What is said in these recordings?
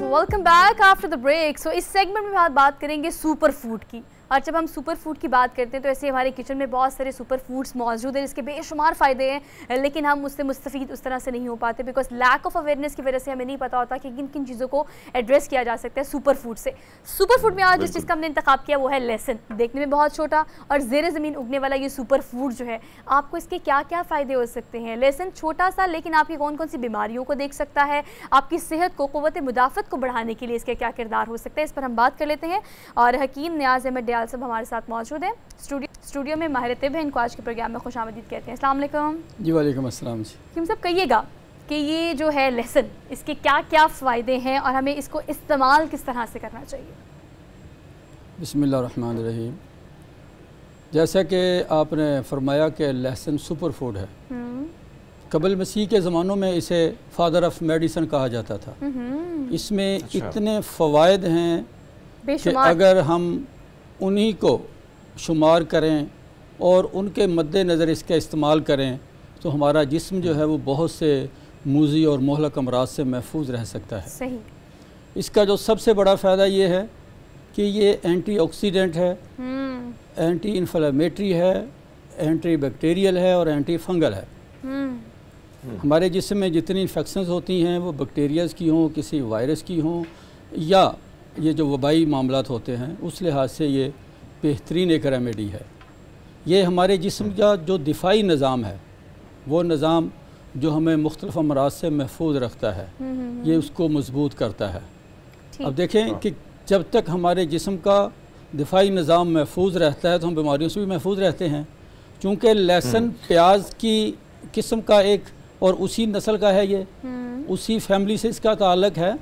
Welcome back after the break. So इस segment में बात करेंगे सुपर फूड की। और जब हम सुपर फूड की बात करते हैं तो ऐसे हमारे किचन में बहुत सारे सुपर फूड्स मौजूद हैं जिसके बेशुमार फ़ायदे हैं, लेकिन हम उससे मुस्तफ़ीद उस तरह से नहीं हो पाते बिकॉज लैक ऑफ अवेयरनेस की वजह से हमें नहीं पता होता कि किन किन चीज़ों को एड्रेस किया जा सकता है सुपर फूड से। सुपर फूड में आज जिस चीज़ का हमने इंतखाब किया वो है लहसुन। देखने में बहुत छोटा और ज़ेर ज़मीन उगने वाला ये सुपर फूड जो है, आपको इसके क्या क्या फ़ायदे हो सकते हैं। लहसुन छोटा सा लेकिन आपकी कौन कौन सी बीमारियों को देख सकता है, आपकी सेहत को, क़ुव्वत मुदाफ़त को बढ़ाने के लिए इसके क्या किरदार हो सकता है, इस पर हम बात कर लेते हैं। और हकीम नियाज़ अहमद डियाल साहब हमारे साथ मौजूद है स्टूडियो में। माहिर तिब है, इनको आज के प्रोग्राम में खुशामदीद कहते हैं। अस्सलाम वालेकुम जी। वालेकुम अस्सलाम जी। हकीम साहब कहिएगा कि ये जो है लहसुन, इसके क्या क्या फ़ायदे हैं और हमें इसको इस्तेमाल किस तरह से करना चाहिए। बिस्मिल्लाहिर्रहमानिर्रहीम। जैसा कि आपने फरमाया कि लहसुन सुपर फूड है, कबल मसीह के ज़मानों में इसे फादर ऑफ मेडिसन कहा जाता था। इसमें इतने फ़वाइद हैं कि अगर हम उन्हीं को शुमार करें और उनके मद्देनज़र इसका इस्तेमाल करें तो हमारा जिस्म जो है वो बहुत से मूज़ी और मोहलक अमराज से महफूज रह सकता है। सही। इसका जो सबसे बड़ा फ़ायदा ये है कि ये एंटीऑक्सीडेंट है, एंटी इन्फ्लेमेटरी है, एंटी बैक्टीरियल है और एंटी फंगल है। हमारे जिस्म में जितनी इन्फेक्शंस होती हैं वो बैक्टीरियाज़ की हों, किसी वायरस की हों, या ये जो वबाई मामलात होते हैं, उस लिहाज से ये बेहतरीन एक रेमेडी है। ये हमारे जिस्म का जो दिफाई निज़ाम है, वो निज़ाम जो हमें मुख्तलिफ़ अमराज से महफूज रखता है, ये उसको मजबूत करता है। अब देखें कि जब तक हमारे जिस्म का दिफाई निज़ाम महफूज रहता है तो हम बीमारियों से भी महफूज रहते हैं। चूँकि लहसुन प्याज की किस्म का एक और उसी नस्ल का है, ये उसी फैमिली से इसका ताल्लुक़ है।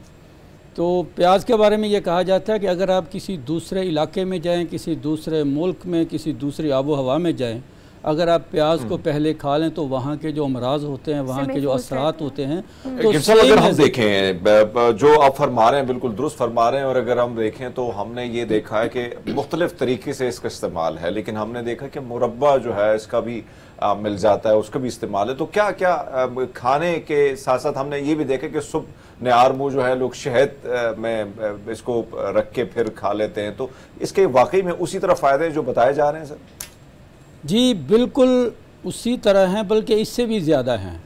तो प्याज के बारे में ये कहा जाता है कि अगर आप किसी दूसरे इलाके में जाएं, किसी दूसरे मुल्क में, किसी दूसरी आबो हवा में जाएं, अगर आप प्याज को पहले खा लें तो वहाँ के जो अमराज होते हैं, वहाँ के जो असरात होते हैं, तो अगर हम देखें जो आप फरमा रहे हैं बिल्कुल दुरुस्त फरमा रहे हैं। और अगर हम देखें तो हमने ये देखा है कि मुख्तलिफ तरीके से इसका इस्तेमाल है, लेकिन हमने देखा कि मुरब्बा जो है इसका भी मिल जाता है, उसका भी इस्तेमाल है। तो क्या क्या खाने के साथ साथ हमने ये भी देखा कि सुबह नियार मुँह जो है लोग शहद में इसको रख के फिर खा लेते हैं। तो इसके वाकई में उसी तरह फ़ायदे जो बताए जा रहे हैं सर? जी बिल्कुल उसी तरह हैं, बल्कि इससे भी ज़्यादा हैं।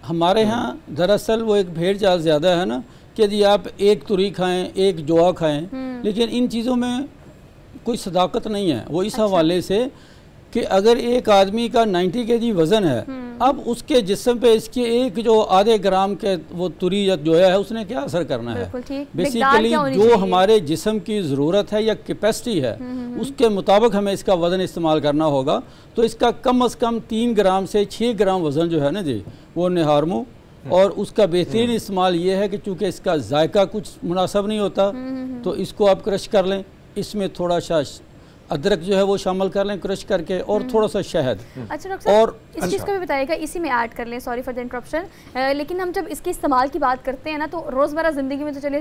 हमारे यहाँ दरअसल वो एक भेड़ चाल ज़्यादा है ना कि यदि आप एक तुरी खाएं, एक जवा खाएं, लेकिन इन चीज़ों में कोई सदाकत नहीं है। वो इस हवाले से कि अगर एक आदमी का 90 kg वज़न है, अब उसके जिस्म पे इसके एक जो आधे ग्राम के वो तुरी या जोया है उसने क्या असर करना है। बेसिकली जो हमारे जिस्म की ज़रूरत है या कैपेसिटी है उसके मुताबिक हमें इसका वज़न इस्तेमाल करना होगा। तो इसका कम अज़ कम 3 ग्राम से 6 ग्राम वज़न जो है ना जी, वो निहारमो। और उसका बेहतरीन इस्तेमाल ये है कि चूँकि इसका जायका कुछ मुनासिब नहीं होता तो इसको आप क्रश कर लें, इसमें थोड़ा सा अदरक जो है वो शामिल कर लें क्रश करके, और थोड़ा सा शहद। अच्छा डॉक्टर साहब, और इस चीज़ को भी बताइएगा, इसी में ऐड कर लें, सॉरी फॉर द इंटरप्शन। लेकिन हम जब इसके इस्तेमाल की बात करते हैं ना तो रोज़मर्रा ज़िंदगी में तो चले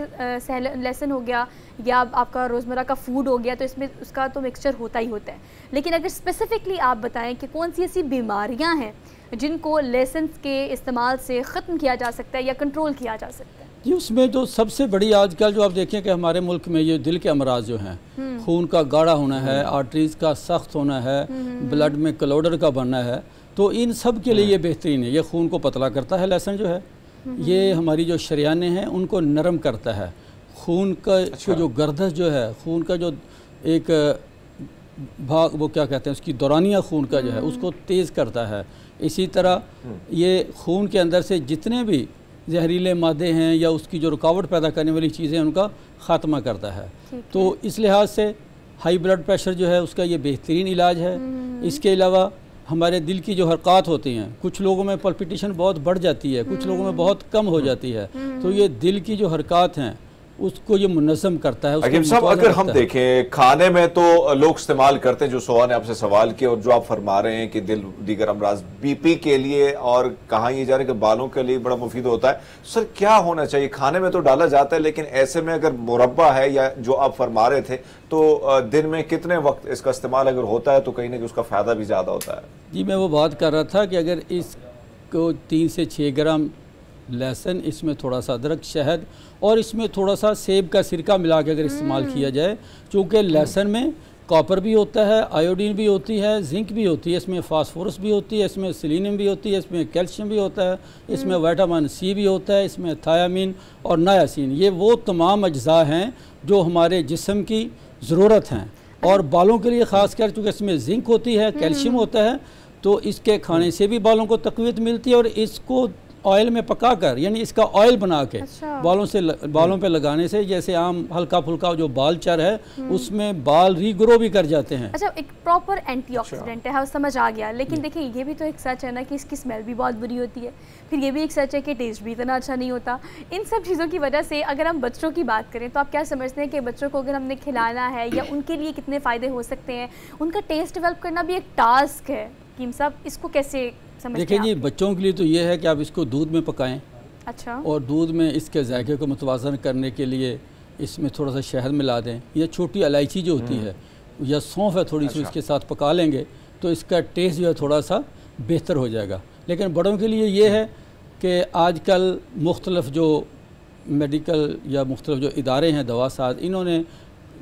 लहसुन हो गया या आपका रोज़मर्रा का फूड हो गया, तो इसमें उसका तो मिक्सचर होता ही होता है। लेकिन अगर स्पेसिफिकली आप बताएं कि कौन सी ऐसी बीमारियाँ हैं जिनको लहसुन के इस्तेमाल से ख़त्म किया जा सकता है या कंट्रोल किया जा सकता है। जी उसमें जो सबसे बड़ी आजकल जो आप देखें कि हमारे मुल्क में ये दिल के अमराज जो हैं, खून का गाढ़ा होना है, आर्टरीज़ का सख्त होना है, ब्लड में क्लोडर का बनना है, तो इन सब के लिए ये बेहतरीन है। ये खून को पतला करता है लहसुन जो है, ये हमारी जो शरियाने हैं उनको नरम करता है, खून का जो गर्दश जो है, खून का जो एक भाग वो क्या कहते हैं उसकी दौरानिया खून का जो है उसको तेज़ करता है। इसी तरह ये खून के अंदर से जितने भी जहरीले मादे हैं या उसकी जो रुकावट पैदा करने वाली चीज़ें उनका ख़ात्मा करता है। तो इस लिहाज से हाई ब्लड प्रेशर जो है उसका ये बेहतरीन इलाज है। इसके अलावा हमारे दिल की जो हरकत होती हैं, कुछ लोगों में पल्पिटेशन बहुत बढ़ जाती है, कुछ लोगों में बहुत कम हो जाती है, तो ये दिल की जो हरकत हैं उसको ये मुनज़्ज़म करता है। हकीम साहब अगर हम देखें खाने में तो लोग इस्तेमाल करते हैं, जो सोहा ने आपसे सवाल किया और जो आप फरमा रहे हैं कि दिल दीगर अमराज बीपी के लिए और कहा ये जा रहा है कि बालों के लिए बड़ा मुफीद होता है। सर क्या होना चाहिए? खाने में तो डाला जाता है, लेकिन ऐसे में अगर मुरब्बा है या जो आप फरमा रहे थे तो दिन में कितने वक्त इसका इस्तेमाल अगर होता है तो कहीं ना कहीं उसका फ़ायदा भी ज़्यादा होता है? जी मैं वो बात कर रहा था कि अगर इसको 3 से 6 ग्राम लहसुन, इसमें थोड़ा सा अदरक, शहद और इसमें थोड़ा सा सेब का सिरका मिला के अगर इस्तेमाल किया जाए, चूँकि लहसुन में कॉपर भी होता है, आयोडीन भी होती है, जिंक भी होती है, इसमें फास्फोरस भी होती है, इसमें सेलेनियम भी होती है, इसमें कैल्शियम भी होता है, इसमें विटामिन सी भी होता है, इसमें थायामीन और नायासिन, ये वो तमाम अज्जा हैं जो हमारे जिस्म की ज़रूरत हैं। और बालों के लिए ख़ास कर चूँकि इसमें जिंक होती है, कैल्शियम होता है, तो इसके खाने से भी बालों को तक़वीयत मिलती है। और इसको ऑयल में पकाकर, यानी इसका ऑयल बना के बालों पे लगाने से, जैसे आम हल्का फुल्का जो बाल चर है उसमें बाल रीग्रो भी कर जाते हैं। अच्छा, एक प्रॉपर एंटीऑक्सीडेंट है, हाँ समझ आ गया। लेकिन देखिए ये भी तो एक सच है ना कि इसकी स्मेल भी बहुत बुरी होती है, फिर ये भी एक सच है कि टेस्ट भी इतना अच्छा नहीं होता। इन सब चीज़ों की वजह से अगर हम बच्चों की बात करें तो आप क्या समझते हैं कि बच्चों को अगर हमने खिलाना है या उनके लिए कितने फ़ायदे हो सकते हैं? उनका टेस्ट डेवलप करना भी एक टास्क है। कीम साहब, इसको कैसे देखिए जी, बच्चों के लिए तो ये है कि आप इसको दूध में पकाएं। अच्छा। और दूध में इसके जायके को मुतवाज़न करने के लिए इसमें थोड़ा सा शहद मिला दें, या छोटी इलायची जो होती है या सौंफ है थोड़ी सी, इसके साथ पका लेंगे तो इसका टेस्ट जो है थोड़ा सा बेहतर हो जाएगा। लेकिन बड़ों के लिए ये है कि आजकल मुख्तलिफ जो मेडिकल या मुख्तलिफ जो इदारे हैं दवा साज, इन्होंने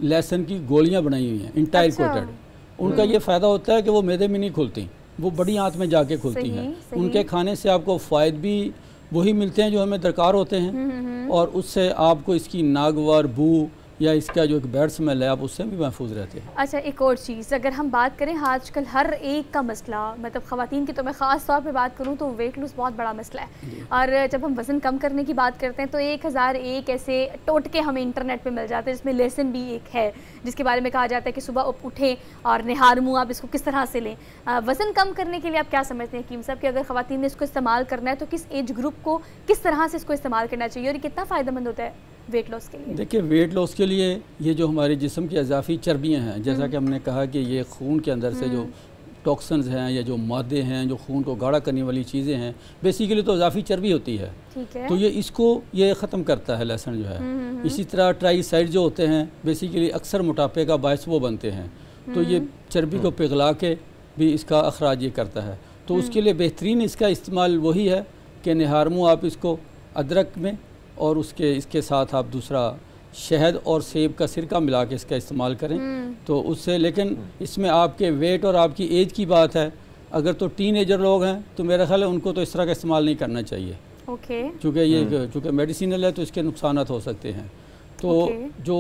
लहसुन की गोलियाँ बनाई हुई हैं इंटाइल कोटेड। उनका ये फ़ायदा होता है कि वो मैदे में नहीं खुलती, वो बड़ी आंत में जाके खुलती हैं। उनके खाने से आपको फ़ायदे भी वही मिलते हैं जो हमें दरकार होते हैं, और उससे आपको इसकी नागवार बू या इसका जो एक बैड स्मेल है आप उससे भी महफूज रहते हैं। अच्छा, एक और चीज़ अगर हम बात करें, आजकल हर एक का मसला, मतलब ख़वातीन की तो मैं ख़ास तौर पे बात करूँ तो वेट लूज़ बहुत बड़ा मसला है। और जब हम वज़न कम करने की बात करते हैं तो 1001 ऐसे टोटके हमें इंटरनेट पे मिल जाते हैं, जिसमें लहसुन भी एक है, जिसके बारे में कहा जाता है कि सुबह उठें और निहार मुँह आप इसको किस तरह से लें। वज़न कम करने के लिए आप क्या समझते हैं कीम साहब कि अगर ख़वातीन ने इसको इस्तेमाल करना है तो किस एज ग्रुप को किस तरह से इसको इस्तेमाल करना चाहिए और ये कितना फ़ायदेमंद होता है वेट लॉस के लिए? देखिए, वेट लॉस के लिए ये जो हमारे जिस्म की इजाफी चर्बियाँ हैं, जैसा कि हमने कहा कि ये खून के अंदर से जो टॉक्सिन्स हैं या जो मादे हैं जो खून को गाढ़ा करने वाली चीज़ें हैं, बेसिकली तो इजाफी चर्बी होती है, तो ये इसको ये ख़त्म करता है लहसुन जो है। इसी तरह ट्राइसाइड जो होते हैं बेसिकली अक्सर मोटापे का बायस वो बनते हैं, तो ये चर्बी को पिघला के भी इसका अखराज ये करता है। तो उसके लिए बेहतरीन इसका इस्तेमाल वही है कि निहार मुँह आप इसको अदरक में और इसके साथ आप दूसरा शहद और सेब का सिरका मिला के इसका इस्तेमाल करें तो उससे। लेकिन इसमें आपके वेट और आपकी एज की बात है, अगर तो टीनेजर लोग हैं तो मेरा ख्याल है उनको तो इस तरह का इस्तेमाल नहीं करना चाहिए, चूँकि मेडिसिनल है तो इसके नुकसान हो सकते हैं। तो जो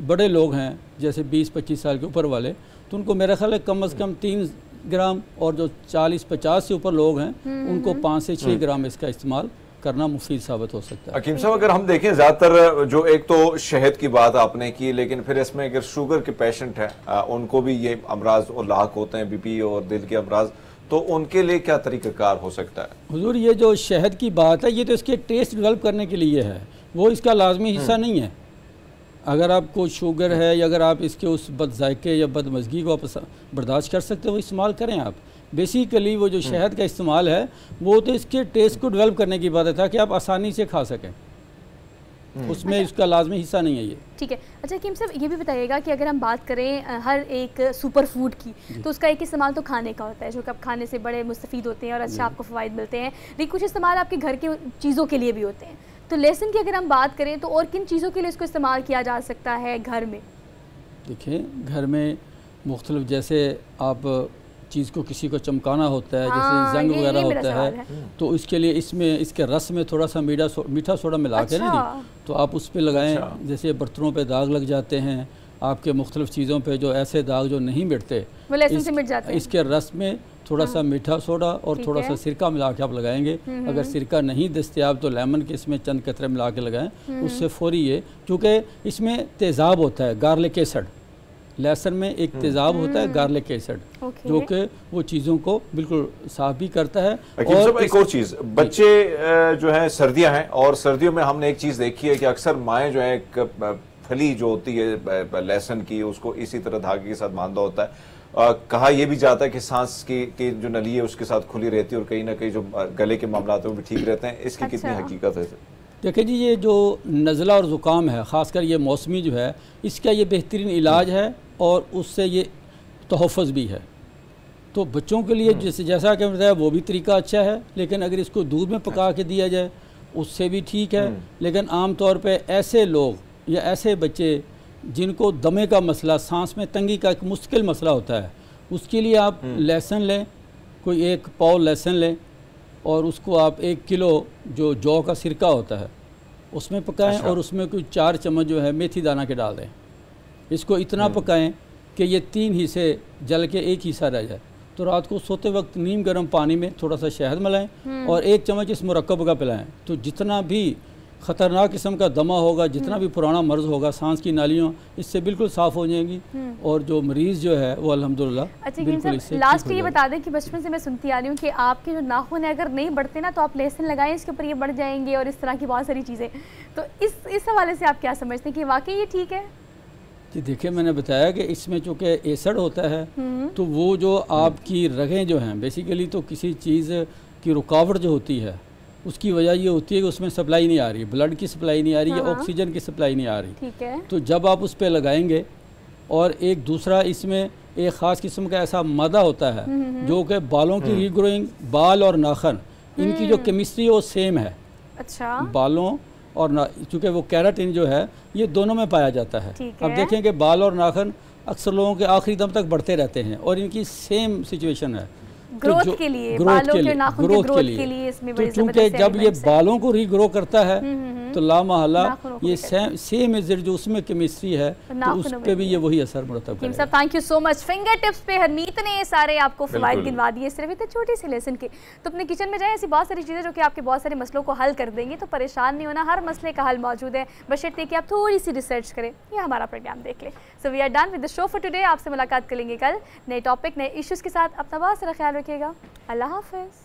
बड़े लोग हैं जैसे 20-25 साल के ऊपर वाले, तो उनको मेरा ख्याल है कम से कम 3 ग्राम, और जो 40-50 से ऊपर लोग हैं उनको 5 से 6 ग्राम इसका इस्तेमाल करना मुफीद साबित हो सकता है। हकीम साहब, अगर हम देखें ज़्यादातर जो एक तो शहद की बात आपने की, लेकिन फिर इसमें अगर शुगर के पेशेंट हैं उनको भी ये अमराज और लाक होते हैं, बीपी और दिल के अमराज, तो उनके लिए क्या तरीक़ाकार हो सकता है? हुजूर, ये जो शहद की बात है ये तो इसके टेस्ट डेवलप करने के लिए है, वो इसका लाजमी हिस्सा नहीं है। अगर आपको शुगर है या अगर आप इसके उस बदजायके या बदमज़गी को आप बर्दाश्त कर सकते हो वो इस्तेमाल करें आप। बेसिकली वो जो शहद का इस्तेमाल है वो तो इसके टेस्ट को डेवलप करने की बात है ताकि आप आसानी से खा सकें, उसमें इसका लाजमी हिस्सा नहीं है ये। ठीक है। अच्छा कीम साहब, ये भी बताइएगा कि अगर हम बात करें हर एक सुपर फूड की तो उसका एक इस्तेमाल तो खाने का होता है जो कि आप खाने से बड़े मुस्तफ़ीद होते हैं और अच्छा आपको फ़वाइद मिलते हैं, लेकिन कुछ इस्तेमाल आपके घर के चीज़ों के लिए भी होते हैं। तो लहसुन की अगर हम बात करें तो और किन चीज़ों के लिए इसको इस्तेमाल किया जा सकता है घर में? देखिए, घर में मुख्तलिफ, जैसे आप चीज़ को किसी को चमकाना होता है, जैसे जंग वगैरह होता है, तो इसके लिए इसमें इसके रस में थोड़ा सा मीठा सोडा मिला के ना तो आप उस पर लगाएं। जैसे बर्तनों पे दाग लग जाते हैं, आपके मुख्तलिफ चीज़ों पे जो ऐसे दाग जो नहीं मिटते वो लहसुन से मिट जाते हैं। इसके रस में थोड़ा सा मीठा सोडा और थोड़ा सा सिरका मिला के आप लगाएंगे। अगर सिरका नहीं दस्तियाब तो लेमन के इसमें चंद कतरे मिला के लगाएं, उससे फौरी ये, क्योंकि इसमें तेज़ाब होता है, गार्लिक एसिड, लहसुन में एक तेज़ाब होता है गार्लिक एसिड, जो कि वो चीज़ों को बिल्कुल साफ भी करता है। और एक और चीज़, बच्चे जो है सर्दियां हैं और सर्दियों में हमने एक चीज़ देखी है कि अक्सर माएँ जो है एक फली जो होती है लहसुन की उसको इसी तरह धागे के साथ बांधा होता है। कहा यह भी जाता है कि सांस की जो नली है उसके साथ खुली रहती है और कहीं ना कहीं जो गले के मामला वो भी ठीक रहते हैं। इसकी कितनी हकीकत है? देखिए जी, ये जो नज़ला और ज़ुकाम है, ख़ासकर ये मौसमी जो है, इसका ये बेहतरीन इलाज है और उससे ये तहफ़्फ़ुज़ भी है। तो बच्चों के लिए जैसा कि बताया वो भी तरीका अच्छा है, लेकिन अगर इसको दूध में पका के दिया जाए उससे भी ठीक है। लेकिन आम तौर पे ऐसे लोग या ऐसे बच्चे जिनको दमे का मसला, सांस में तंगी का एक मुश्किल मसला होता है, उसके लिए आप लहसुन लें, कोई 1 पाव लहसुन लें और उसको आप 1 किलो जो जौ का सिरका होता है उसमें पकाएं। और उसमें कोई 4 चम्मच जो है मेथी दाना के डाल दें। इसको इतना पकाएं कि ये 3 हिस्से जल के 1 हिस्सा रह जाए। तो रात को सोते वक्त नीम गर्म पानी में थोड़ा सा शहद मिलाएं और 1 चम्मच इस मुरक्कब का पिलाएं। तो जितना भी ख़तरनाक किस्म का दमा होगा, जितना भी पुराना मर्ज़ होगा, सांस की नालियों इससे बिल्कुल साफ़ हो जाएंगी और जो मरीज़ जो है वो अल्हम्दुलिल्लाह बिल्कुल इससे। लास्ट ये बता दें कि बचपन से मैं सुनती आ रही हूँ कि आपके जो नाखून है अगर नहीं बढ़ते ना तो आप लहसुन लगाएं, इसके ऊपर ये बढ़ जाएंगे और इस तरह की बहुत सारी चीज़ें। तो इस हवाले से आप क्या समझते हैं कि वाकई ये ठीक है? जी देखिए, मैंने बताया कि इसमें चूँकि एसिड होता है तो वो जो आपकी रगें जो हैं बेसिकली, तो किसी चीज़ की रुकावट जो होती है उसकी वजह ये होती है कि उसमें सप्लाई नहीं आ रही, ब्लड की सप्लाई नहीं आ रही है, ऑक्सीजन की सप्लाई नहीं आ रही। ठीक है। तो जब आप उस पर लगाएंगे और एक दूसरा इसमें एक ख़ास किस्म का ऐसा मादा होता है जो कि बालों की रीग्रोइंग, बाल और नाखन इनकी जो केमिस्ट्री है वो सेम है। अच्छा। बालों और चूँकि वो कैराटिन जो है ये दोनों में पाया जाता है। अब देखें कि बाल और नाखन अक्सर लोगों के आखिरी दम तक बढ़ते रहते हैं और इनकी सेम सिचुएशन है ग्रोथ के लिए, बालों के नाखून के ग्रोथ के लिए इसमें बड़ी क्योंकि जब ये बालों को रीग्रो करता है तो लामहला ये सेम इज़ जो उसमें केमिस्ट्री है तो उस पे भी ये वही असर मुरतब करेगा। साहब thank you so much. Finger tips पे हरमीत ने सारे आपको फ़वाइद गिनवा दिए, सिर्फ इतने छोटे से लेसन के। तो अपने किचन में जाएं, ऐसी बहुत सारी चीज़ें जो कि आपके बहुत सारे मसलों को हल कर देंगी। तो परेशान नहीं होना, हर मसले का हल मौजूद है, बशर्ते कि आप थोड़ी सी रिसर्च करें या हमारा प्रोग्राम देख लें। So we are done with the show for today. आपसे मुलाकात करेंगे कल नए टॉपिक, नए इश्यूज़ के साथ। अपना बहुत सारा ख्याल रखिएगा। अल्लाह हाफ़िज़।